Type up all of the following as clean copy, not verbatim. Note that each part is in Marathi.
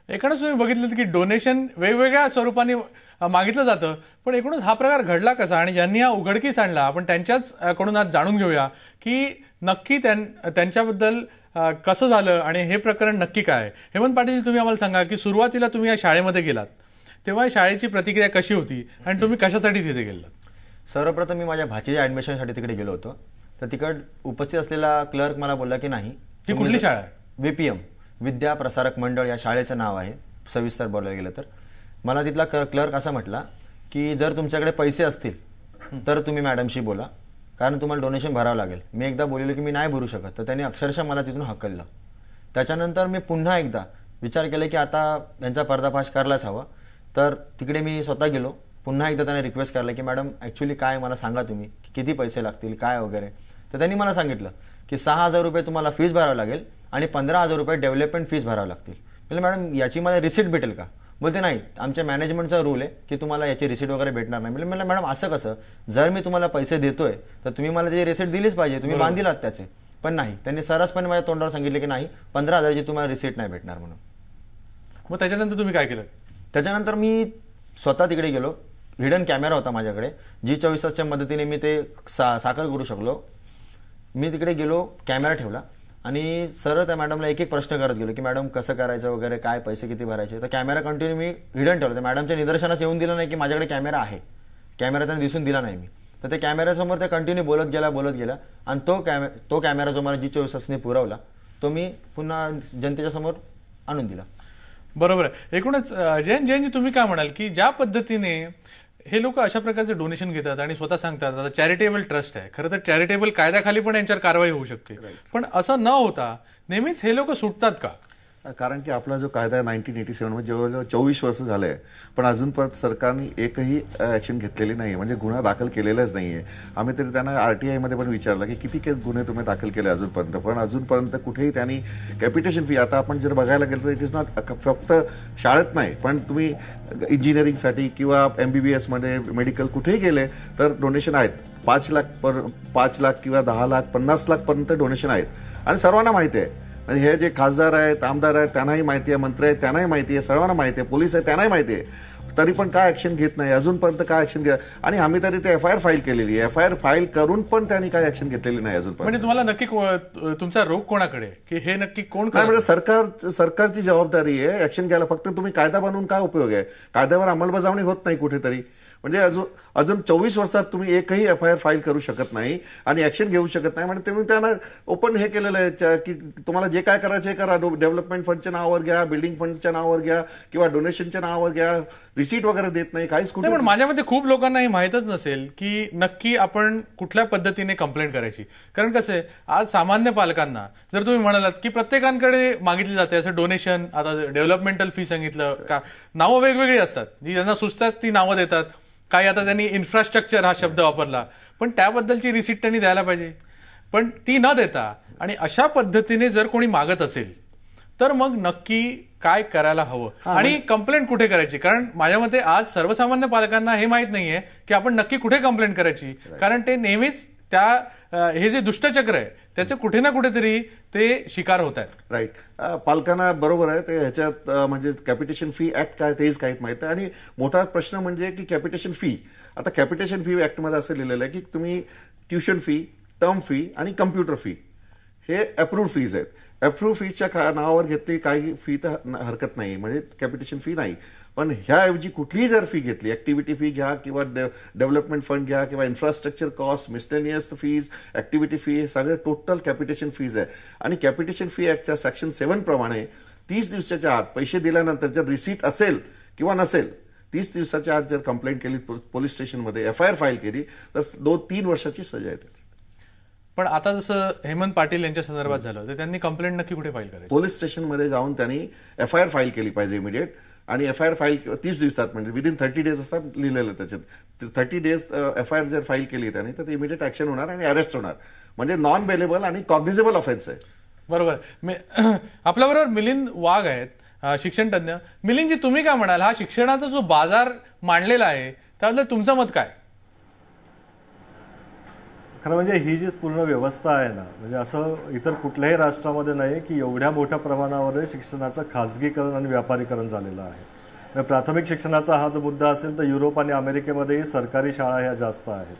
एकूणच तुम्ही बघितलं की डोनेशन वेगवेगळ्या स्वरूपाने मागितलं जातं, पण एकूणच हा प्रकार घडला कसा आणि ज्यांनी हा उघडकीस आणला आपण त्यांच्याच कडून आज जाणून घेऊया की नक्की त्यांच्याबद्दल कसं झालं आणि हे प्रकरण नक्की काय आहे. हेमंत पाटील, तुम्ही आम्हाला सांगा की सुरुवातीला तुम्ही या शाळेमध्ये गेलात तेव्हा शाळेची प्रतिक्रिया कशी होती आणि तुम्ही कशासाठी तिथे गेलात? सर्वप्रथम मी माझ्या भाचीच्या ऍडमिशनसाठी तिकडे गेलो होतो. तर तिकडे उपस्थित असलेला क्लर्क मला बोलला की नाही, ही कुठली शाळा आहे? VPM विद्या प्रसारक मंडळ या शाळेचं नाव आहे. सविस्तर बोलायला गेलं तर मला तिथला क्लर्क असा म्हटला की जर तुमच्याकडे पैसे असतील तर तुम्ही मॅडमशी बोला, कारण तुम्हाला डोनेशन भरावं लागेल. मी एकदा बोललो की मी नाही भरू शकत, तर त्यांनी अक्षरशः मला तिथून हकललं. त्याच्यानंतर मी पुन्हा एकदा विचार केला की आता यांचा पर्दाफाश करायलाच हवा. तर तिकडे मी स्वतः गेलो. पुन्हा एकदा त्याने रिक्वेस्ट केला की मॅडम ॲक्च्युली काय मला सांगा तुम्ही की किती पैसे लागतील काय वगैरे. तर त्यांनी मला सांगितलं की 6,000 रुपये तुम्हाला फीस भरावं लागेल आणि 15,000 रुपये डेव्हलपमेंट फीस भरावं लागतील. म्हणजे मॅडम याची मला रिसिट भेटेल का? बोलते नाही, आमच्या मॅनेजमेंटचा रूल आहे की तुम्हाला याची रिसिट वगैरे भेटणार नाही. म्हणजे मॅडम असं कसं, जर मी तुम्हाला पैसे देतोय तर तुम्ही मला त्याची रिसिट दिलीच पाहिजे, तुम्ही बांधिलात त्याचे. पण नाही, त्यांनी सरसपणे माझ्या तोंडावर सांगितलं की नाही 15,000ची तुम्हाला रिसिट नाही भेटणार म्हणून. मग त्याच्यानंतर तुम्ही काय केलं? त्याच्यानंतर मी स्वतः तिकडे गेलो. हिडन कॅमेरा होता माझ्याकडे, G24च्या मदतीने मी ते साकार करू शकलो. मी तिकडे गेलो, कॅमेरा ठेवला आणि सरळ त्या मॅडमला एक एक प्रश्न करत गेलो की मॅडम कसं करायचं वगैरे, काय पैसे किती भरायचे. तर कॅमेरा कंटिन्यू मी हिडन ठेवला. तर मॅडमच्या निदर्शनास येऊन दिलं नाही की माझ्याकडे कॅमेरा आहे. कॅमेरा त्यांना दिसून दिला नाही मी. तर त्या कॅमेऱ्यासमोर ते कंटिन्यू बोलत गेला आणि तो कॅमेरा जो मला G24ने पुरवला तो मी पुन्हा जनतेच्या समोर आणून दिला. बरोबर आहे. एकूणच जयंतजी, तुम्ही काय म्हणाल की ज्या पद्धतीने हे लोक अशा प्रकारचे डोनेशन घेतात आणि स्वतः सांगतात आता चॅरिटेबल ट्रस्ट आहे, खरं तर चॅरिटेबल कायद्याखाली पण यांच्यावर कारवाई होऊ शकते, पण असं न होता नेहमीच हे लोक सुटतात का? कारण की आपला जो कायदा आहे 1987 मध्ये जवळजवळ 24 वर्ष झाले आहे, पण अजूनपर्यंत सरकारने एकही ऍक्शन घेतलेली नाही, म्हणजे गुन्हा दाखल केलेलाच नाहीये. आम्ही तरी त्यांना RTI मध्ये पण विचारलं की किती गुन्हे तुम्ही दाखल केले अजूनपर्यंत, पण अजूनपर्यंत कुठेही त्यांनी कॅपिटेशन फी, आता आपण जर बघायला गेलं तर इट इज नॉट फक्त शाळेत नाही, पण तुम्ही इंजिनिअरिंगसाठी किंवा MBBS मध्ये मेडिकल कुठेही गेले तर डोनेशन आहेत. 5 लाख किंवा 10 लाख 50 लाख पर्यंत डोनेशन आहेत आणि सर्वांना माहिती आहे. हे जे खासदार आहेत, आमदार आहेत त्यांनाही माहिती आहे, मंत्री आहेत त्यांनाही माहिती आहे, सर्वांना माहिती आहे, पोलीस आहेत त्यांनाही माहिती आहे, तरी पण काय ऍक्शन घेत नाही अजूनपर्यंत. काय ऍक्शन घ्या, आणि आम्ही तरी ते FIR फाईल केलेली आहे. FIR फाईल करून पण त्यांनी काय ऍक्शन घेतलेली नाही अजूनपर्यंत. म्हणजे तुम्हाला नक्की तुमचा रोग कोणाकडे की हे नक्की कोण? म्हणजे सरकारची जबाबदारी आहे ऍक्शन घ्यायला. फक्त तुम्ही कायदा बनवून काय उपयोग आहे? कायद्यावर अंमलबजावणी होत नाही कुठेतरी. म्हणजे अजून 24 वर्षात तुम्ही एकही FIR फाईल करू शकत नाही आणि ऍक्शन घेऊ शकत नाही. म्हणजे तुम्ही त्यांना ओपन हे केलेलं आहे की तुम्हाला जे काय करायचं हे करा. डेव्हलपमेंट फंडच्या नावावर घ्या, बिल्डिंग फंडच्या नावावर घ्या किंवा डोनेशनच्या नावावर घ्या. रिसीट वगैरे देत नाही, काहीच कुठे. पण माझ्यामध्ये खूप लोकांना हे माहीतच नसेल की नक्की आपण कुठल्या पद्धतीने कंप्लेंट करायची. कारण कसं आहे, आज सामान्य पालकांना जर तुम्ही म्हणालात की प्रत्येकांकडे मागितली जाते असं डोनेशन, आता डेव्हलपमेंटल फी सांगितलं का, नावं वेगवेगळी असतात, जी ज्यांना सुचतात ती नावं देतात. काही आता त्यांनी इन्फ्रास्ट्रक्चर हा शब्द वापरला, पण त्याबद्दलची रिसीट त्यांनी द्यायला पाहिजे, पण ती न देता आणि अशा पद्धतीने जर कोणी मागत असेल तर मग नक्की काय करायला हवं आणि कंप्लेंट कुठे करायची? कारण माझ्या मते आज सर्वसामान्य पालकांना हे माहित नाहीये की आपण नक्की कुठे कंप्लेंट करायची, कारण ते नेहमीच हे जे दुष्टचक्र आहे त्याचे कुठे ना कुठेतरी ते शिकार होत आहेत. राईट. पालकांना बरोबर आहे ते. ह्याच्यात म्हणजे कॅपिटेशन फी ऍक्ट काय तेच काहीच माहित आहे. आणि मोठा प्रश्न म्हणजे की कॅपिटेशन फी, आता कॅपिटेशन फी ऍक्टमध्ये असं लिहिलेलं आहे की तुम्ही ट्युशन फी, टर्म फी आणि कम्प्युटर फी हे अप्रूव्ड फीज आहेत. अप्रूव्ड फीजच्या नावावर घेतली काही फी तर हरकत नाही, म्हणजे कॅपिटेशन फी नाही. पण ह्याऐवजी कुठलीही जर फी घेतली, ऍक्टिव्हिटी फी घ्या किंवा डेव्हलपमेंट फंड घ्या किंवा infrastructure cost, miscellaneous fees, activity fee, हे सगळे टोटल कॅपिटेशन फीज आहे. आणि कॅपिटेशन फी ऍक्टच्या सेक्शन 7 प्रमाणे 30 दिवसाच्या आत पैसे दिल्यानंतर जर रिसीट असेल किंवा नसेल, 30 दिवसाच्या आत जर कंप्लेंट केली पोलीस स्टेशनमध्ये, FIR फाईल केली तर 2-3 वर्षाची सजा येते. पण आता जसं हेमंत पाटील यांच्या संदर्भात झालं तर त्यांनी कंप्लेंट नक्की कुठे फाईल करायची? पोलीस स्टेशनमध्ये जाऊन त्यांनी FIR फाईल केली पाहिजे इमिडिएट. आणि FIR फाईल 30 दिवसात, म्हणजे विदिन 30 डेज असतात लिहिलेलं त्याच्यात. 30 डेज FIR जर फाईल केली त्यांनी तर इमिडिएट ऍक्शन होणार आणि अरेस्ट होणार. म्हणजे नॉन बेलेबल आणि कॉग्निझेबल ऑफेन्स आहे. बरोबर. आपल्याबरोबर मिलिंद वाघ आहेत, शिक्षण तज्ञ. मिलिंदजी, तुम्ही काय म्हणाल, हा शिक्षणाचा जो बाजार मांडलेला आहे त्याबद्दल तुमचं मत काय? खरं म्हणजे ही जी पूर्ण व्यवस्था आहे ना, म्हणजे असं इतर कुठल्याही राष्ट्रामध्ये नाही की एवढ्या मोठ्या प्रमाणावर शिक्षणाचं खाजगीकरण आणि व्यापारीकरण झालेलं आहे. प्राथमिक शिक्षणाचा हा जो मुद्दा असेल तर युरोप आणि अमेरिकेमध्येही सरकारी शाळा ह्या जास्त आहेत.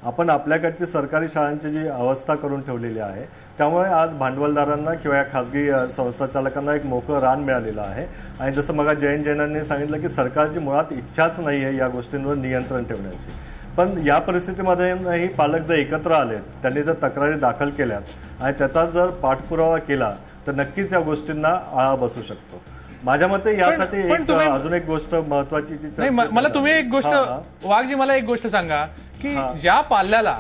आपण आपल्याकडची सरकारी शाळांची जी अवस्था करून ठेवलेली आहे, त्यामुळे आज भांडवलदारांना किंवा या खाजगी संस्था चालकांना एक मोकळं रान मिळालेलं आहे. आणि जसं मग जैनांनी सांगितलं की सरकारची मुळात इच्छाच नाही आहे या गोष्टींवर नियंत्रण ठेवण्याची. पण या परिस्थितीमध्येही पालक जर एकत्र आलेत, त्यांनी जर तक्रारी दाखल केल्यात आणि त्याचा जर पाठपुरावा केला तर नक्कीच या गोष्टींना आळा बसू शकतो. माझ्या मते यासाठी अजून एक गोष्ट महत्वाची नाही, मला तुम्ही एक गोष्ट वाघजी, मला एक गोष्ट सांगा की ज्या पाल्याला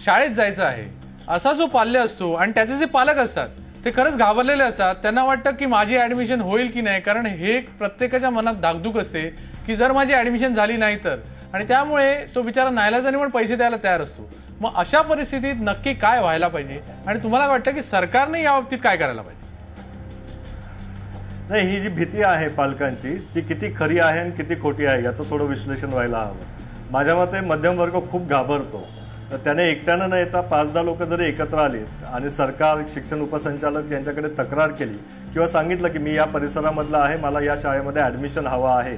शाळेत जायचं आहे असा जो पाल्य असतो आणि त्याचे जे पालक असतात ते खरंच घाबरलेले असतात. त्यांना वाटतं की माझी ऍडमिशन होईल की नाही, कारण हे प्रत्येकाच्या मनात धाकधूक असते की जर माझी ऍडमिशन झाली नाही तर, आणि त्यामुळे तो बिचारा नाईलाजाने पण पैसे द्यायला तयार असतो. मग अशा परिस्थितीत नक्की काय व्हायला पाहिजे आणि तुम्हाला वाटतं की सरकारने या बाबतीत काय करायला पाहिजे? नाही, ही जी भीती आहे पालकांची ती किती खरी आहे आणि किती खोटी आहे याचं थोडं विश्लेषण व्हायला हवं. माझ्या मते मध्यम वर्ग खूप घाबरतो. तर त्याने एकट्यानं न येता 5-10 लोक जरी एकत्र आली आणि सरकार, शिक्षण उपसंचालक यांच्याकडे तक्रार केली किंवा सांगितलं की मी या परिसरामधला आहे, मला या शाळेमध्ये ऍडमिशन हवा आहे,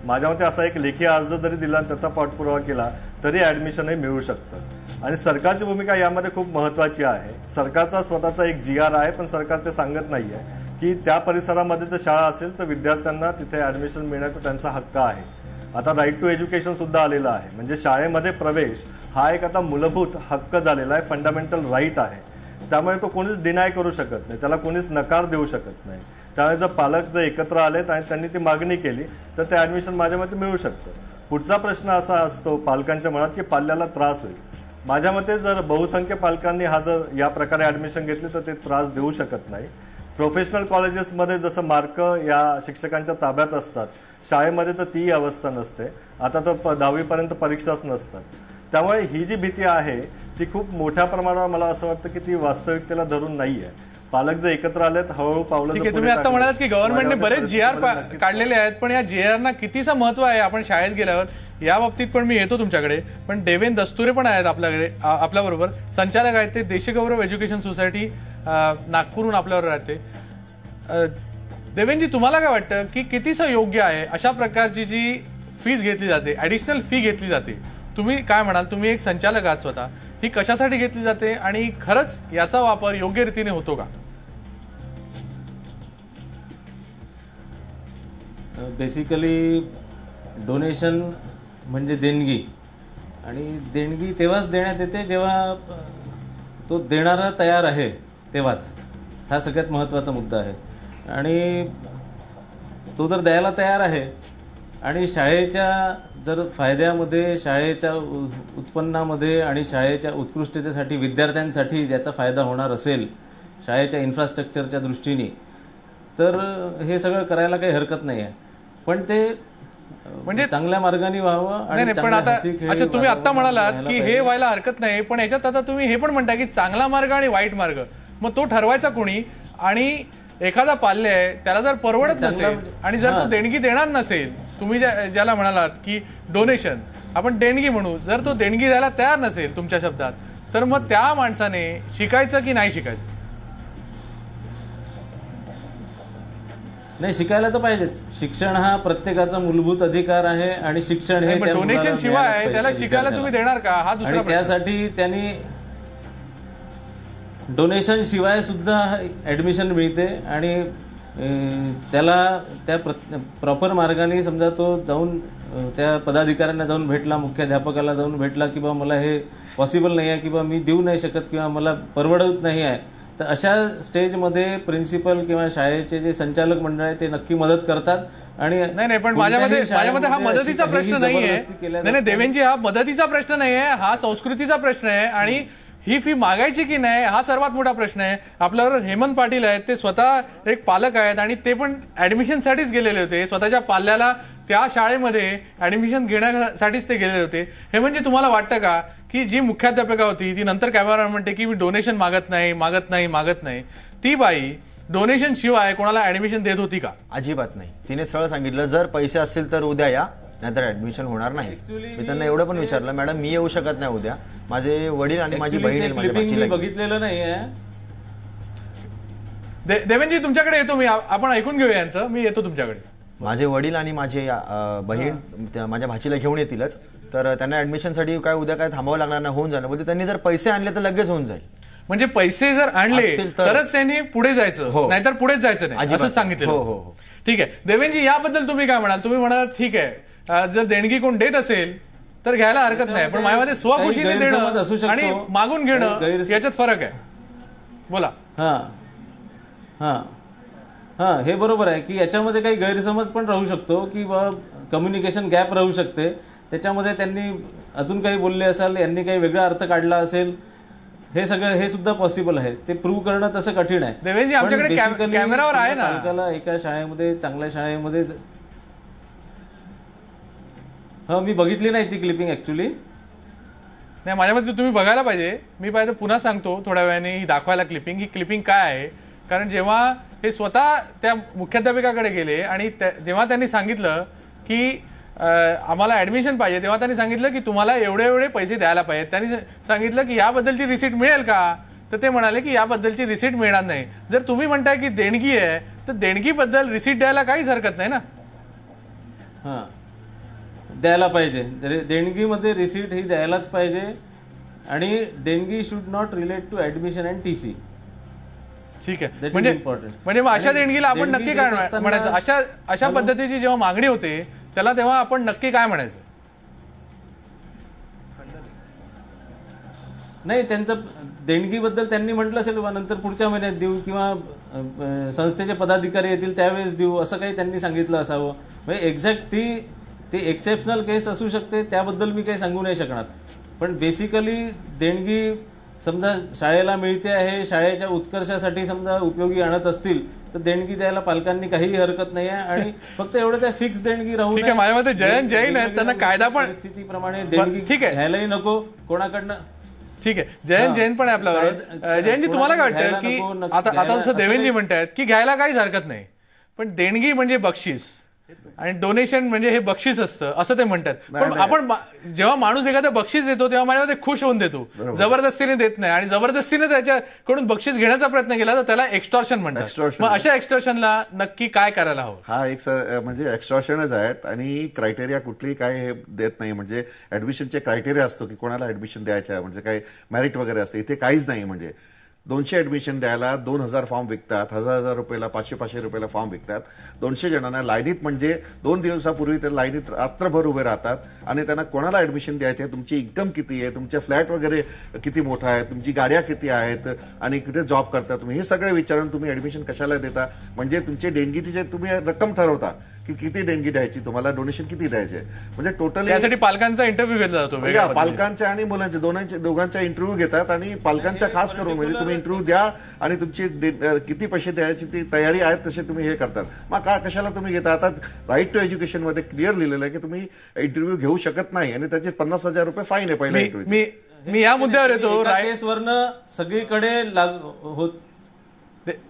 माझ्या मते असा एक लेखी अर्ज जरी दिला आणि त्याचा पाठपुरावा केला तरी ऍडमिशनही मिळू शकतं. आणि सरकारची भूमिका यामध्ये खूप महत्वाची आहे. सरकारचा स्वतःचा एक GR आहे, पण सरकार ते सांगत नाहीये की त्या परिसरामध्ये जर शाळा असेल तर विद्यार्थ्यांना तिथे ऍडमिशन मिळण्याचा त्यांचा हक्क आहे. आता राईट टू एज्युकेशन सुद्धा आलेला आहे, म्हणजे शाळेमध्ये प्रवेश हा एक आता मूलभूत हक्क झालेला आहे, फंडामेंटल राईट आहे. त्यामुळे तो कोणीच डिनाय करू शकत नाही, त्याला कोणीच नकार देऊ शकत नाही. त्यामुळे जर पालक जर एकत्र आलेत आणि त्यांनी ती मागणी केली तर ते ऍडमिशन माझ्या मते मिळू शकतं. पुढचा प्रश्न असा असतो पालकांच्या मनात की पाल्याला त्रास होईल. माझ्या मते जर बहुसंख्य पालकांनी हा जर या प्रकारे ऍडमिशन घेतली तर ते त्रास देऊ शकत नाही. प्रोफेशनल कॉलेजेसमध्ये जसं मार्क या शिक्षकांच्या ताब्यात असतात, शाळेमध्ये तर ती अवस्था नसते. आता तर 10वी पर्यंत परीक्षाच नसतात. त्यामुळे ही जी भीती आहे ती खूप मोठ्या प्रमाणावर मला असं वाटतं की ती वास्तविकतेला धरून नाहीये. पालक जर एकत्र आलेत, हळूहळू पावलं. तुम्ही आता म्हणालात की गव्हर्नमेंटने बरेच GR काढलेले आहेत, पण या GRना कितीचं महत्व आहे आपण शाळेत गेल्यावर या बाबतीत पण मी येतो तुमच्याकडे. पण देवेन दस्तुरे पण आहेत आपल्याकडे, आपल्याबरोबर संचालक आहेत ते देशगौरव एज्युकेशन सोसायटी नागपूरहून आपल्याबरोबर आहेत. देवेनजी, तुम्हाला काय वाटतं की कितीचं योग्य आहे अशा प्रकारची जी फीस घेतली जाते, ऍडिशनल फी घेतली जाते? तुम्ही काय म्हणाल? तुम्ही एक संचालक आहात स्वतः, ही कशासाठी घेतली जाते आणि खरंच याचा वापर योग्य रीतीने होतो का? बेसिकली डोनेशन म्हणजे देणगी, आणि देणगी तेव्हाच देण्यात येते जेव्हा तो देणारा तयार आहे, तेव्हाच. हा सगळ्यात महत्त्वाचा मुद्दा आहे. आणि तो जर द्यायला तयार आहे आणि शाळेच्या जर फायद्यामध्ये, शाळेच्या उत्पन्नामध्ये आणि शाळेच्या उत्कृष्टतेसाठी, विद्यार्थ्यांसाठी ज्याचा फायदा होणार असेल शाळेच्या इन्फ्रास्ट्रक्चरच्या दृष्टीने, तर हे सगळं करायला काही हरकत नाही आहे. पण ते म्हणजे चांगल्या मार्गाने व्हावं. आणि पण आता अच्छा, तुम्ही आता म्हणालात की हे व्हायला हरकत नाही, पण याच्यात आता तुम्ही हे पण म्हणता की चांगला मार्ग आणि वाईट मार्ग, मग तो ठरवायचा कोणी? आणि एखादा पाल्य आहे त्याला जर परवडत नसेल आणि जर तो देणगी देणार नसेल, तुम्ही ज्याला म्हणालात की डोनेशन आपण देणगी म्हणू, जर तो देणगी द्यायला तयार नसेल तुमच्या शब्दात, तर मग त्या माणसाने शिकायचं की नाही शिकायचं? नाही, शिकायला तर पाहिजेच. शिक्षण हा प्रत्येकाचा मूलभूत अधिकार आहे आणि शिक्षण हे डोनेशन शिवाय त्याला शिकायला तुम्ही देणार का, हा दुसरा प्रश्न. त्यासाठी त्यांनी डोनेशन शिवाय सुद्धा ऍडमिशन मिळते आणि त्याला त्या प्रॉपर मार्गाने समजा तो जाऊन त्या पदाधिकाऱ्यांना जाऊन भेटला, मुख्याध्यापकाला जाऊन भेटला की बा मला हे पॉसिबल नाही आहे, किंवा मी देऊ नाही शकत, किंवा मला परवडत नाही आहे, तर अशा स्टेजमध्ये प्रिन्सिपल किंवा शाळेचे जे संचालक मंडळ आहे ते नक्की मदत करतात. आणि नाही, पण माझ्या मते हा मदतीचा प्रश्न नाहीये. नाही देवेनजी, हा मदतीचा प्रश्न नाहीये, हा संस्कृतीचा प्रश्न आहे. आणि ही फी मागायची की नाही हा सर्वात मोठा प्रश्न आहे. आपल्याबरोबर हेमंत पाटील आहेत, ते स्वतः एक पालक आहेत आणि ते पण ऍडमिशनसाठीच गेलेले होते. स्वतःच्या पाल्याला त्या शाळेमध्ये ऍडमिशन घेण्यासाठीच ते गेलेले होते. हे म्हणजे तुम्हाला वाटतं का की जी मुख्याध्यापिका होती ती नंतर कॅमेरावर म्हणते की मी डोनेशन मागत नाही, ती बाई डोनेशन शिवाय कोणाला ऍडमिशन देत होती का? अजिबात नाही. तिने सरळ सांगितलं जर पैसे असतील तर उद्या या, नाहीतर ऍडमिशन होणार नाही. मी त्यांना एवढं पण विचारलं, मॅडम मी येऊ शकत नाही उद्या, माझे वडील आणि माझी बहीण आहे, माझ्या क्लिपिंग मी भाचीला बघितलेलं नाही आहे. देवेंजी तुमच्याकडे येतो मी, आपण ऐकून घेऊया यांचं. मी येतो तुमच्याकडे. माझे वडील आणि माझी बहीण माझ्या भाचीला घेऊन येतीलच, तर त्यांना ऍडमिशनसाठी काय उद्या काय थांबावं लागणार नाही, होऊन जाणार. बोलते त्यांनी जर पैसे आणले तर लगेच होऊन जाईल. म्हणजे पैसे जर आणले असतील तर- तरच त्यांनी पुढे जायचं, हो. नाहीतर पुढेच जायचं नाही, अजिबात. असंच सांगितलं. हो, हो, हो. ठीक आहे देवेंजी, याबद्दल तुम्ही काय म्हणाल? तुम्ही म्हणाल ठीक आहे, जर देणगी कोण देत असेल तर घ्यायला हरकत नाही, पण माझ्यामध्ये स्वखुशीने काही गैरसमज असू देणं शकतो. आणि मागून घेणं काही याच्यात फरक आहे. बोला. हा हा हा हे बरोबर आहे की याच्यामध्ये काही गैरसमज पण राहू शकतो, की कम्युनिकेशन गॅप राहू शकते. त्याच्यामध्ये त्यांनी अजून काही बोलले असेल, यांनी काही वेगळा अर्थ काढला असेल, हे सगळं हे सुद्धा पॉसिबल आहे. ते प्रूव्ह करणं तसं कठीण आहे. देवेंजी, आमच्याकडे पण basically कॅमेरावर आहे समजा ना. पालकाला एका शाळेमध्ये, चांगल्या शाळेमध्ये मी बघितली नाही ती क्लिपिंग ऍक्च्युली. नाही, माझ्यामध्ये तुम्ही बघायला पाहिजे. मी पाहिजे पुन्हा सांगतो थोड्या वेळाने ही दाखवायला क्लिपिंग. ही क्लिपिंग काय आहे? कारण जेव्हा हे स्वतः त्या मुख्याध्यापिकाकडे गेले आणि जेव्हा त्यांनी सांगितलं की आम्हाला ऍडमिशन पाहिजे, तेव्हा त्यांनी सांगितलं की तुम्हाला एवढे एवढे पैसे द्यायला पाहिजेत. त्यांनी सांगितलं की याबद्दलची रिसीट मिळेल का? तर ते म्हणाले की याबद्दलची रिसीट मिळणार नाही. जर तुम्ही म्हणताय की देणगी आहे, तर देणगीबद्दल रिसीट द्यायला काहीच हरकत नाही ना. हा द्यायला पाहिजे. देणगीमध्ये रिसीट ही द्यायलाच पाहिजे. आणि देणगी should not relate to admission and TC. ठीक आहे, That is म्हणजे important. म्हणजे मग अशा आणि देणगीला आपण देणगी नक्की देत काय असताना- म्हणायचं? अशा पद्धतीची जेव्हा मागणी होते त्याला तेव्हा आपण नक्की काय म्हणायचं? नाही, त्यांचं देणगीबद्दल त्यांनी म्हटलं असेल बा नंतर पुढच्या महिन्यात देऊ, किंवा संस्थेचे पदाधिकारी येतील त्यावेळेस देऊ, असं काही त्यांनी सांगितलं असावं. म्हणजे एक्झॅक्ट ती एक्सेप्शनल केस असू शकते, त्याबद्दल मी काही सांगू नाही शकणार. पण बेसिकली देणगी समजा शाळेला मिळते आहे, शाळेच्या उत्कर्षासाठी समजा उपयोगी आणत असतील तर देणगी द्यायला पालकांनी काहीही हरकत नाही आहे. आणि फक्त एवढं त्या फिक्स देणगी राहू ठीक आहे, माझ्या मते जयंत जैन आहेत, त्यांना कायदा पण परिस्थितीप्रमाणे देणगी ठीक आहे. घ्यायलाही नको कोणाकडनं. ठीक आहे, जयंत जैन पण आहे आपल्यावर. जयंतजी, तुम्हाला काय वाटतं की आता जसं देवेंजी म्हणतायत की घ्यायला काहीच हरकत नाही, पण देणगी म्हणजे बक्षीस आणि डोनेशन म्हणजे हे बक्षीस असतं असं ते म्हणतात. पण आपण जेव्हा माणूस एखादं बक्षीस देतो तेव्हा माझ्यामध्ये खुश होऊन देतो, जबरदस्तीने देत नाही. आणि जबरदस्तीने त्याच्याकडून बक्षीस घेण्याचा प्रयत्न केला तर त्याला एक्स्टॉर्शन म्हणतात. मग अशा एक्स्टॉर्शनला नक्की काय करायला हवं? हा एक म्हणजे एक्स्ट्रॉशनच आहेत आणि क्रायटेरिया कुठलीही काय हे देत नाही. म्हणजे ऍडमिशनचे क्रायटेरिया असतो की कोणाला ऍडमिशन द्यायचं आहे, म्हणजे काय मेरिट वगैरे असते. इथे काहीच नाही. म्हणजे 200 ऍडमिशन द्यायला 2000 फॉर्म विकतात, 1000 रुपयाला 500 रुपयाला फॉर्म विकतात. 200 जणांना लाईनीत, म्हणजे 2 दिवसापूर्वी तर लाईनीत रात्रभर उभे राहतात आणि त्यांना कोणाला ऍडमिशन द्यायचे आहे, तुमची इन्कम किती आहे, तुमच्या फ्लॅट वगैरे किती मोठा आहे, तुमची गाड्या किती आहेत आणि कुठे जॉब करता तुम्ही, हे सगळे विचारून तुम्ही ऍडमिशन कशाला देता? म्हणजे तुमची देणगीची जे तुम्ही रक्कम ठरवता की किती देणगी द्यायची, तुम्हाला डोनेशन किती द्यायचे, म्हणजे टोटली त्यासाठी पालकांचा इंटरव्ह्यू घेतला जातो वेगळ्या पद्धतीने. पालकांच्या आणि मुलांच्या दोघांच्या इंटरव्ह्यू घेतात आणि पालकांच्या खास करून म्हणजे तुम्ही इंटरव्ह्यू द्या आणि तुमची किती पैसे द्यायची ती तयारी आहे तसे तुम्ही हे करतात. मग कशाला तुम्ही घेता? आता राईट टू एज्युकेशन मध्ये क्लिअर लिहिलेलं आहे की तुम्ही इंटरव्ह्यू घेऊ शकत नाही आणि त्याचे 50,000 रुपये फाईन आहे पहिल्या इंटरव्ह्यू. मी या मुद्द्यावर येतो. केसवरनं सगळीकडे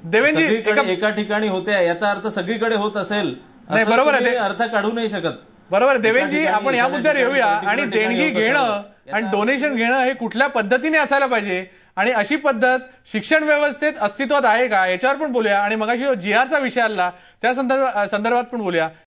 देवेंजी, एका ठिकाणी होते याचा अर्थ सगळीकडे होत असेल नाही, बरोबर आहे. अर्थ काढू नाही शकत. बरोबर आहे देवेंजी, आपण या मुद्द्यावर येऊया. आणि देणगी घेणं आणि डोनेशन घेणं हे कुठल्या पद्धतीने असायला पाहिजे आणि अशी पद्धत शिक्षण व्यवस्थेत अस्तित्वात आहे का याच्यावर पण बोलूया. आणि मगाशी जो GR चा विषय आला त्या संदर्भात पण बोलूया.